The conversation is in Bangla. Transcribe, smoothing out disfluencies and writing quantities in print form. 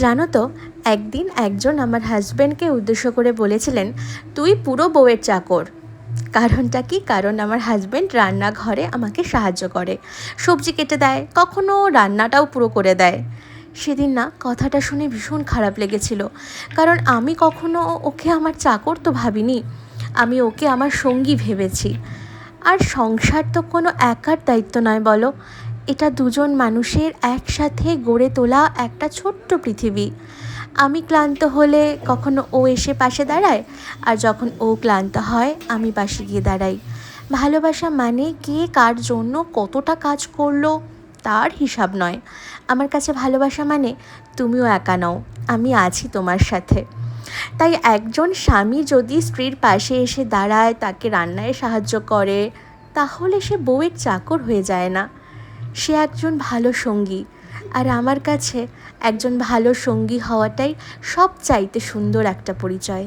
জানো তো, একদিন একজন আমার হাজব্যান্ডকে উদ্দেশ্য করে বলেছিলেন, তুই পুরো বউয়ের চাকর। কারণটা কি? কারণ আমার হাজব্যান্ড রান্নাঘরে আমাকে সাহায্য করে, সবজি কেটে দেয়, কখনো রান্নাটাও পুরো করে দেয়। সেদিন না কথাটা শুনে ভীষণ খারাপ লেগেছিল, কারণ আমি কখনো ওকে আমার চাকর তো ভাবিনি, আমি ওকে আমার সঙ্গী ভেবেছি। আর সংসার তো কোনো একার দায়িত্ব নয় বলো, এটা দুজন মানুষের একসাথে গড়ে তোলা একটা ছোট্ট পৃথিবী। আমি ক্লান্ত হলে কখনো ও এসে পাশে দাঁড়ায়, আর যখন ও ক্লান্ত হয় আমি পাশে গিয়ে দাঁড়াই। ভালোবাসা মানে কে কার জন্য কতটা কাজ করলো তার হিসাব নয়। আমার কাছে ভালোবাসা মানে তুমিও একা নও, আমি আছি তোমার সাথে। তাই একজন স্বামী যদি স্ত্রীর পাশে এসে দাঁড়ায়, তাকে রান্নায় সাহায্য করে, তাহলে সে বউয়ের চাকর হয়ে যায় না, সে একজন ভালো সঙ্গী। আর আমার কাছে একজন ভালো সঙ্গী হওয়াটাই সবচাইতে সুন্দর একটা পরিচয়।